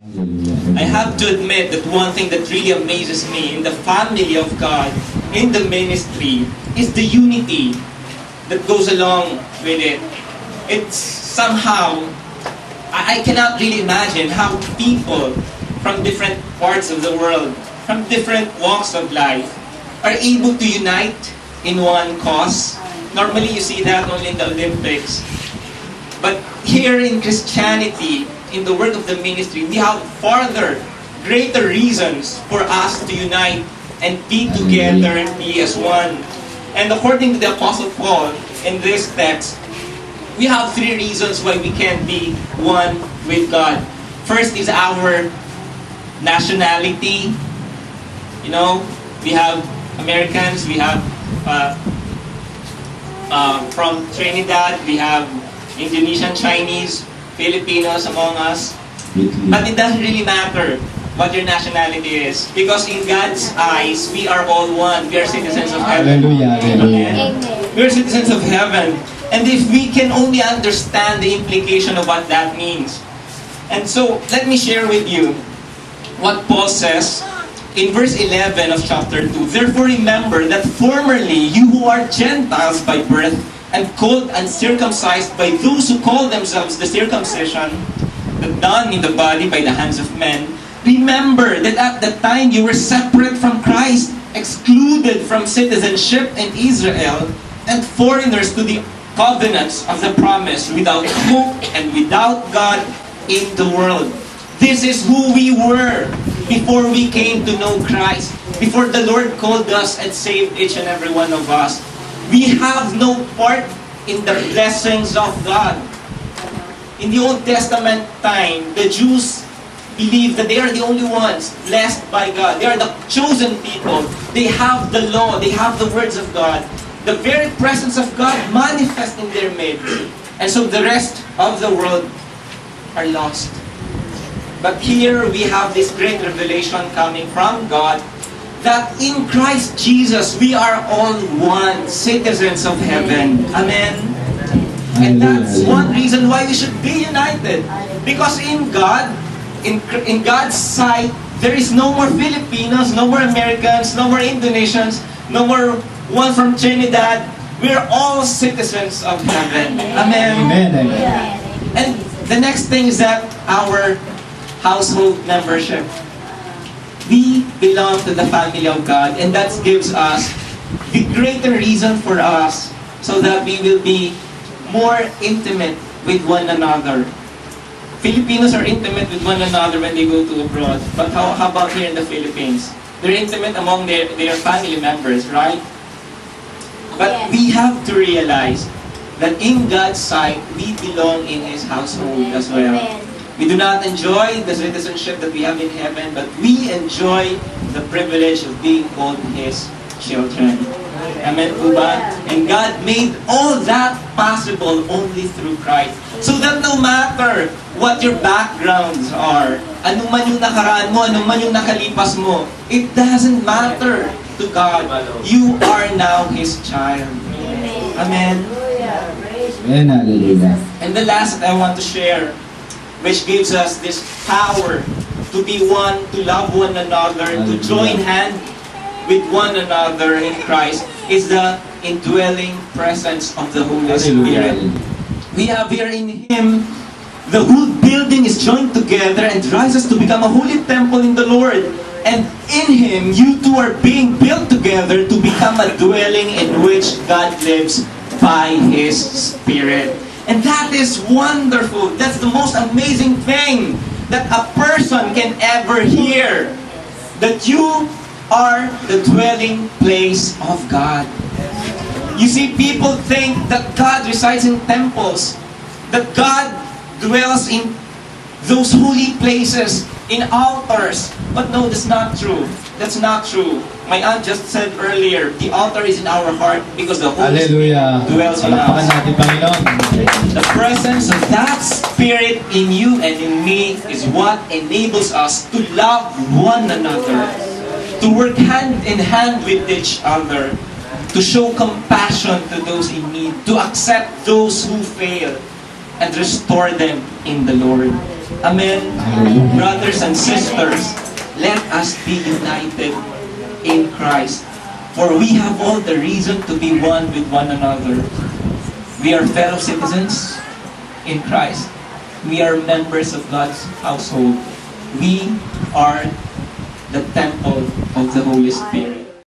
I have to admit that one thing that really amazes me in the family of God, in the ministry, is the unity that goes along with it. It's somehow, I cannot really imagine how people from different parts of the world, from different walks of life, are able to unite in one cause. Normally you see that only in the Olympics. But here in Christianity, in the work of the ministry, we have farther, greater reasons for us to unite and be together and be as one. And according to the Apostle Paul, in this text, we have three reasons why we can be one with God. First is our nationality. You know, we have Americans, we have from Trinidad, we have Indonesian, Chinese, Filipinos among us. But it doesn't really matter what your nationality is, because in God's eyes, we are all one. We are citizens of heaven. Hallelujah. Amen. We are citizens of heaven. And if we can only understand the implication of what that means. And so, let me share with you what Paul says in verse 11 of chapter 2. Therefore remember that formerly you who are Gentiles by birth and called uncircumcised by those who call themselves the circumcision done in the body by the hands of men, remember that at the time you were separate from Christ, excluded from citizenship in Israel, and foreigners to the covenants of the promise, without hope and without God in the world. This is who we were before we came to know Christ, before the Lord called us and saved each and every one of us. We have no part in the blessings of God. In the Old Testament time, the Jews believed that they are the only ones blessed by God. They are the chosen people. They have the law. They have the words of God. The very presence of God manifests in their midst. And so the rest of the world are lost. But here we have this great revelation coming from God, that in Christ Jesus, we are all one, citizens of heaven. Amen? And that's one reason why we should be united. Because in God, in God's sight, there is no more Filipinos, no more Americans, no more Indonesians, no more one from Trinidad. We're all citizens of heaven. Amen? Amen. And the next thing is that our household membership. We belong to the family of God, and that gives us the greater reason for us so that we will be more intimate with one another. Filipinos are intimate with one another when they go to abroad, but how about here in the Philippines? They're intimate among their family members, right? But we have to realize that in God's sight, we belong in His household as well. We do not enjoy the citizenship that we have in heaven, but we enjoy the privilege of being called His children. Amen po ba? And God made all that possible only through Christ. So that no matter what your backgrounds are, ano man yung nakaraan mo, ano man yung nakalipas mo, it doesn't matter to God. You are now His child. Amen? Amen. Hallelujah. And the last I want to share, which gives us this power to be one, to love one another, to join hand with one another in Christ, is the indwelling presence of the Holy Spirit. We have here in Him, the whole building is joined together and drives us to become a holy temple in the Lord. And in Him, you two are being built together to become a dwelling in which God lives by His Spirit. And that is wonderful. That's the most amazing thing that a person can ever hear. That you are the dwelling place of God. You see, people think that God resides in temples, that God dwells in those holy places, in altars. But no, that's not true. That's not true. My aunt just said earlier, the altar is in our heart because the Holy Spirit dwells in us. The presence of that Spirit in you and in me is what enables us to love one another, to work hand in hand with each other, to show compassion to those in need, to accept those who fail, and restore them in the Lord. Amen. Hallelujah. Brothers and sisters, let us be united in Christ. For we have all the reason to be one with one another. We are fellow citizens in Christ. We are members of God's household. We are the temple of the Holy Spirit.